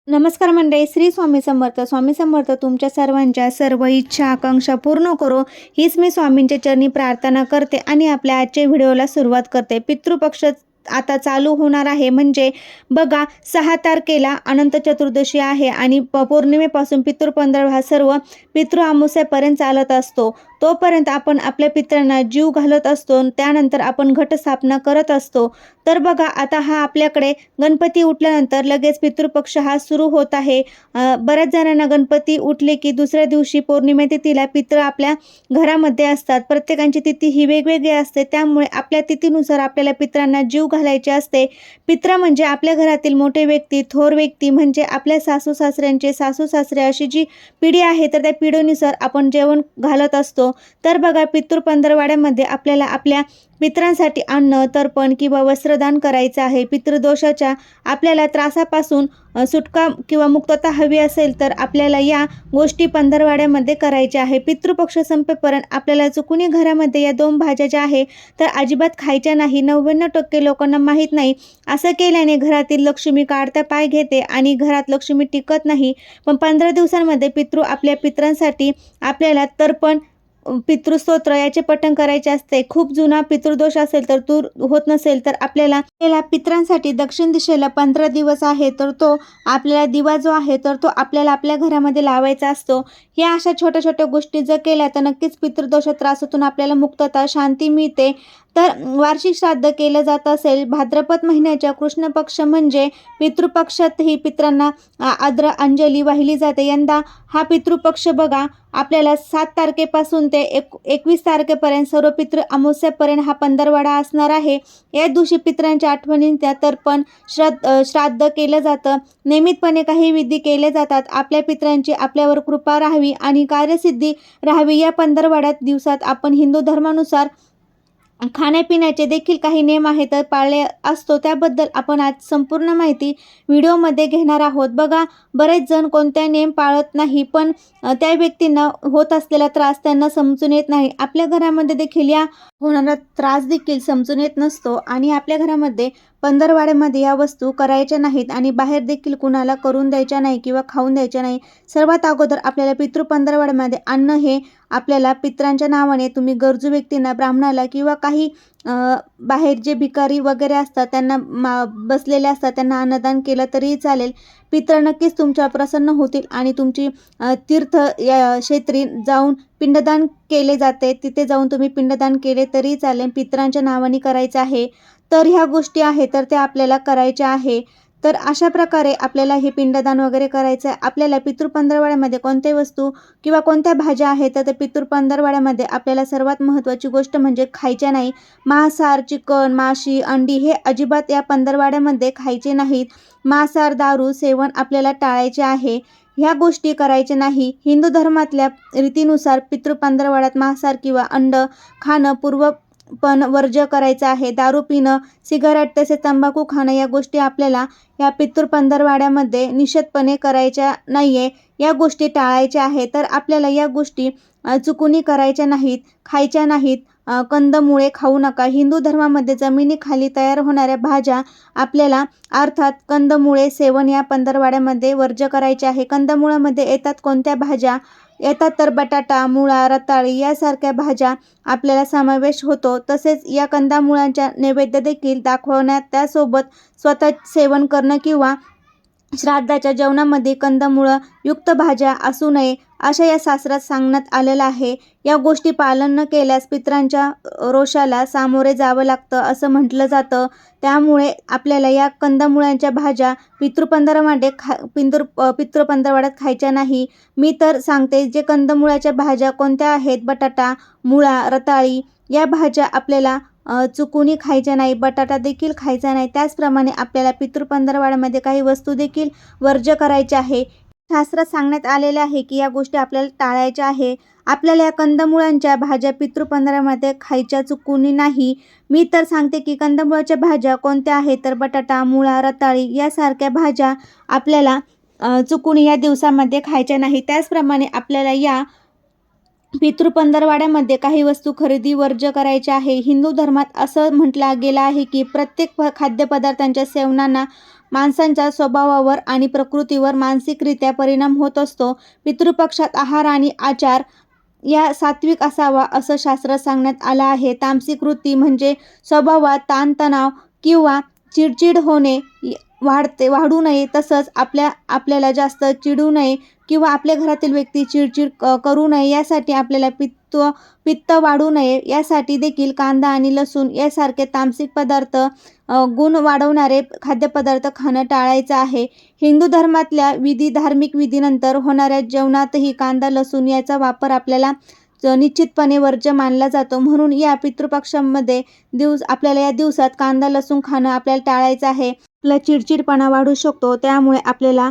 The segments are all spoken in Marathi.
नमस्कार मंडळी, श्री स्वामी समर्थ. स्वामी समर्थ तुमच्या सर्वांच्या सर्व इच्छा आकांक्षा पूर्ण करो, हीच मी स्वामींच्या चरणी प्रार्थना करते आणि आपल्या आजच्या व्हिडिओला सुरुवात करते. पितृपक्ष आता चालू होणार आहे. म्हणजे बघा, 6 तारखेला अनंत चतुर्दशी आहे आणि पौर्णिमेपासून पितृपंधरवडा हा सर्व पितृ अमावस्येपर्यंत चालत असतो. तोपर्यंत आपण आपल्या पितरांना जीव घालत असतो. त्यानंतर आपण घटस्थापना करत असतो. तर बघा, आता हा आपल्याकडे गणपती उठल्यानंतर लगेच पितृपक्ष हा सुरू होत आहे. बऱ्याच जणांना गणपती उठले की दुसऱ्या दिवशी पौर्णिमे तिथीला पितृ आपल्या घरामध्ये असतात. प्रत्येकाची तिथी ही वेगवेगळी असते. त्यामुळे आपल्या तिथीनुसार आपल्याला पितरांना जीव घालायचे असते. पित्र म्हणजे आपल्या घरातील मोठे व्यक्ती, थोर व्यक्ती, म्हणजे आपल्या सासू सासऱ्यांचे सासू सासरे अशी जी पिढी आहे, तर त्या पिढीनुसार आपण जेवण घालत असतो. तर बघा, पितृपंधरवड्यामध्ये आपल्याला आपल्या पितरांसाठी अन्न, तर्पण किंवा वस्त्रदान करायचं आहे. पितृदोषाच्या आपल्याला त्रासापासून सुटका किंवा मुक्तता हवी असेल तर आपल्याला या गोष्टी पंधरवड्यामध्ये करायच्या आहे. पितृपक्ष संपेपर्यंत आपल्याला चुकूनही घरामध्ये या 2 भाज्या ज्या आहे तर अजिबात खायच्या नाही. 99% लोकांना माहीत नाही. असं केल्याने घरातील लक्ष्मी काढता पाय घेते आणि घरात लक्ष्मी टिकत नाही. पण 15 दिवसांमध्ये आपल्या पितरांसाठी आपल्याला तर्पण, पितृस्तोत्र याचे पठण करायचे असते. खूप जुना पितृदोष असेल तर दूर होत नसेल तर आपल्याला पितरांसाठी दक्षिण दिशेला 15 दिवस आहे तर तो आपल्याला दिवा जो आहे तर तो आपल्याला आपल्या घरामध्ये लावायचा असतो. या अशा छोट्या छोट्या गोष्टी जर केल्या तर नक्कीच पितृदोष त्रासातून आपल्याला मुक्तता, शांती मिळते. तर वार्षिक श्राद्ध केलं जात असेल, भाद्रपद महिन्याच्या कृष्ण पक्ष म्हणजे पितृपक्षातही पितरांना आदर अंजली वाहिली जाते. यंदा हा पितृपक्ष बघा, आपल्याला 7 तारखेपासून ते 21 तारखेपर्यंत सर्व पितृ अमावस्येपर्यंत हा पंधरवडा असणार आहे. या दिवशी पितरांच्या आठवणींच्या तर्पण, श्राद्ध केलं जातं. नियमितपणे काही विधी केले जातात. आपल्या पितरांची आपल्यावर कृपा राहावी आणि कार्यसिद्धी राहावी या पंधरवड्यात दिवसात आपण हिंदू धर्मानुसार खाण्यापिण्याचे देखील काही नियम आहेत तर पाळले असतो. त्याबद्दल आपण आज संपूर्ण माहिती व्हिडिओमध्ये घेणार आहोत. बघा, बरेच जण कोणत्या नियम पाळत नाही, पण त्या व्यक्तींना होत असलेला त्रास त्यांना समजून येत नाही. आपल्या घरामध्ये देखील या होणारा त्रास देखील समजून येत नसतो आणि आपल्या घरामध्ये पंधरवड्यामध्ये या वस्तू करायच्या नाहीत आणि बाहेर देखील कुणाला करून द्यायच्या नाही किंवा खाऊन द्यायच्या नाही. सर्वात अगोदर आपल्याला पितृ पंधरवड्यामध्ये अन्न हे आपल्याला पितरांच्या नावाने तुम्ही गरजू व्यक्तींना, ब्राह्मणाला किंवा काही बाहेर जे भिकारी वगैरे असतात त्यांना बसलेले असतात त्यांना अन्नदान केलं तरीही चालेल. पितृ नक्कीच तुमच्यावर प्रसन्न होतील आणि तुमची तीर्थ या क्षेत्री जाऊन पिंडदान केले जाते. तिथे जाऊन तुम्ही पिंडदान केले तरी चालेल. पितरांच्या नावाने करायचं आहे. तर ह्या गोष्टी आहेत तर त्या आपल्याला करायच्या आहे. तर अशा प्रकारे आपल्याला हे पिंडदान वगैरे करायचं आहे. आपल्याला पितृ पंधरवड्यामध्ये कोणत्या वस्तू किंवा कोणत्या भाज्या आहेत तर पितृ पंधरवड्यामध्ये आपल्याला सर्वात महत्त्वाची गोष्ट म्हणजे खायच्या नाही. मांसाहार, चिकन, माशी, अंडी हे अजिबात या पंधरवड्यामध्ये खायचे नाहीत. मांसाहार, दारू सेवन आपल्याला टाळायचे आहे. ह्या गोष्टी करायच्या नाही. हिंदू धर्मातल्या रीतीनुसार पितृ पंधरवड्यात मांसाहार किंवा अंड खाणं पण वर्ज्य करायचं आहे. दारू पिणं, सिगारेट तसेच तंबाखू खाणं या गोष्टी आपल्याला या पितृ पंधरवड्यामध्ये निषेधपणे करायच्या नाहीये. या गोष्टी टाळायच्या आहेत. तर आपल्याला या गोष्टी चुकूनही करायच्या नाहीत, खायच्या नाहीत. कंदमुळे खाऊ नका. हिंदू धर्मामध्ये जमिनीखाली तयार होणाऱ्या भाज्या आपल्याला अर्थात कंदमुळे सेवन या पंधरवड्यामध्ये वर्ज्य करायचे आहे. कंदमुळामध्ये येतात कोणत्या भाज्या येतात तर बटाटा, मुळा, रताळी यासारख्या भाज्या आपल्याला समावेश होतो. तसेच या कंदमुळांच्या नैवेद्य देखील दाखवण्यात, त्यासोबत स्वतः सेवन करणं किंवा श्राद्धाच्या जेवणामध्ये कंदमुळं युक्त भाज्या असू नये अशा या शास्त्रात सांगण्यात आलेलं आहे. या गोष्टी पालन न केल्यास पितरांच्या रोषाला सामोरे जावं लागतं असं म्हटलं जातं. त्यामुळे आपल्याला या कंदमुळांच्या भाज्या पितृपंधरवड्यामध्ये पितृपंधरवड्यात खायच्या नाही. मी तर सांगते, जे कंदमुळाच्या भाज्या कोणत्या आहेत, बटाटा, मुळा, रताळी या भाज्या आपल्याला चुकूनही खायच्या नाही. बटाटा देखील खायचा नाही. त्याचप्रमाणे आपल्याला पितृ पंधरवड्यामध्ये काही वस्तू देखील वर्ज्य करायच्या आहे. शास्त्रात सांगण्यात आलेले आहे की या गोष्टी आपल्याला टाळायच्या आहे. आपल्याला या कंदमुळांच्या भाज्या पितृ पंधरवड्यामध्ये खायच्या चुकूनही नाही. मी तर सांगते की कंदमुळाच्या भाज्या कोणत्या आहेत तर बटाटा, मुळा, रताळी यासारख्या भाज्या आपल्याला चुकून या दिवसामध्ये खायच्या नाही. त्याचप्रमाणे आपल्याला या पितृ पंधरवड्यामध्ये काही वस्तू खरेदी वर्ज्य करायच्या आहे. हिंदू धर्मात असं म्हटलं गेलं आहे की प्रत्येक खाद्यपदार्थांच्या सेवनांना माणसांच्या स्वभावावर आणि प्रकृतीवर मानसिकरित्या परिणाम होत असतो. पितृपक्षात आहार आणि आचार या सात्विक असावा असं शास्त्रात सांगण्यात आलं आहे. तामसिक वृत्ती म्हणजे स्वभावात ताणतणाव किंवा चिडचिड होणे वाढू नये, तसंच आपल्याला जास्त चिडू नये किंवा आपल्या घरातील व्यक्ती चिडचिड करू नये यासाठी आपल्याला पित्त वाढू नये यासाठी देखील कांदा आणि लसूण यासारखे तामसिक पदार्थ गुण वाढवणारे खाद्यपदार्थ खाणं टाळायचं आहे. हिंदू धर्मातल्या धार्मिक विधीनंतर होणाऱ्या जेवणातही कांदा लसूण याचा वापर आपल्याला निश्चितपणे वर्ज्य मानला जातो. म्हणून या पितृपक्षामध्ये आपल्याला या दिवसात कांदा लसूण खाणं आपल्याला टाळायचं आहे. आपला चिडचिडपणा वाढू शकतो, त्यामुळे आपल्याला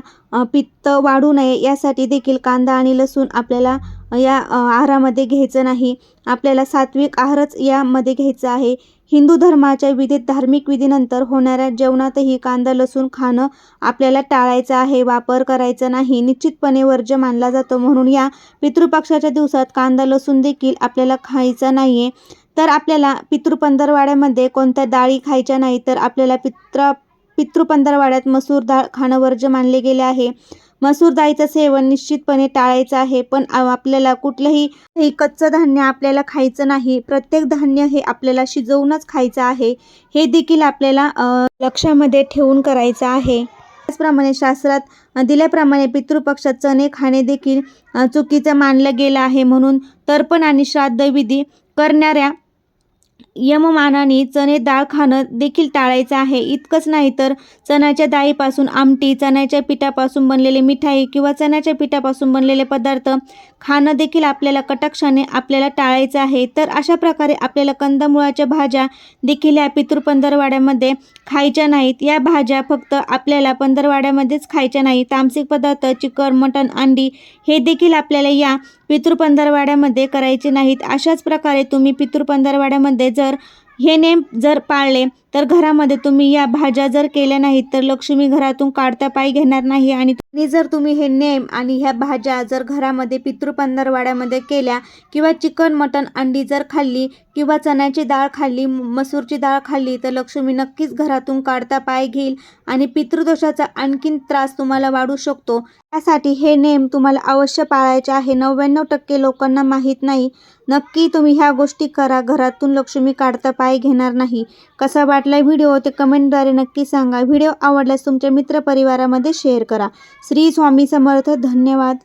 पित्त वाढू नये यासाठी देखील कांदा आणि लसूण आपल्याला या आहारामध्ये घ्यायचं नाही. आपल्याला सात्विक आहारच यामध्ये घ्यायचा आहे. हिंदू धर्माच्या धार्मिक विधीनंतर होणाऱ्या जेवणातही कांदा लसूण खाणं आपल्याला टाळायचं आहे, वापर करायचा नाही, निश्चितपणे वर्ज्य मानला जातो. म्हणून या पितृपक्षाच्या दिवसात कांदा लसूण देखील आपल्याला खायचा नाही आहे. तर आपल्याला पितृपंधरवड्यामध्ये कोणत्या डाळी खायच्या नाही, तर आपल्याला पितृपंधरवड्यात मसूर डाळ खाणं वर्ज्य मानले गेले आहे. मसूर डाळीचं सेवन निश्चितपणे टाळायचं आहे. पण आपल्याला कुठलंही कच्चं धान्य आपल्याला खायचं नाही. प्रत्येक धान्य हे आपल्याला शिजवूनच खायचं आहे, हे देखील आपल्याला लक्षामध्ये ठेवून करायचं आहे. त्याचप्रमाणे शास्त्रात दिल्याप्रमाणे पितृपक्षात चणे खाणे देखील चुकीचं मानलं गेलं आहे. म्हणून तर्पण आणि श्राद्ध विधी करणाऱ्या यममानाने चणे डाळ खाणं देखील टाळायचं आहे. इतकंच नाही तर चण्याच्या डाळीपासून आमटी, चण्याच्या पिठापासून बनलेले मिठाई किंवा चण्याच्या पिठापासून बनलेले पदार्थ खाणं देखील आपल्याला कटाक्षाने टाळायचं आहे. तर अशा प्रकारे आपल्याला कंदमुळाच्या भाज्या देखील या पितृपंधरवड्यामध्ये खायच्या नाहीत. या भाज्या फक्त आपल्याला पंधरवड्यामध्येच खायच्या नाहीत. तामसिक पदार्थ चिकन, मटण, अंडी हे देखील आपल्याला या पितृपंधरवड्यामध्ये करायचे नाहीत. अशाच प्रकारे तुम्ही पितृपंधरवड्यामध्ये हे नेम पाळले तर घरामध्ये तुम्ही या भाज्या केल्या नाहीत तर लक्ष्मी घरातून काढता पाय घेणार नाही. आणि जर तुम्ही हे नेम आणि ह्या भाज्या घरामध्ये पितृपंधरवड्यामध्ये केल्या किंवा चिकन, मटण, अंडी खाल्ली किंवा चण्याची डाळ खाल्ली, मसूरची डाळ खाल्ली तर लक्ष्मी नक्कीच घरातून काढता पाय घेईल आणि पितृदोषाचा आणखीन त्रास तुम्हाला वाढू शकतो. त्यासाठी हे नेम तुम्हाला अवश्य पाळायचे आहे. 99% लोकांना माहीत नाही. नक्की तुम्ही ह्या गोष्टी करा, घरातून लक्ष्मी काढता पाय घेणार नाही. कसा वाटला व्हिडिओ ते कमेंटद्वारे नक्की सांगा. व्हिडिओ आवडल्यास तुमच्या मित्रपरिवारामध्ये शेअर करा. श्री स्वामी समर्थ. धन्यवाद.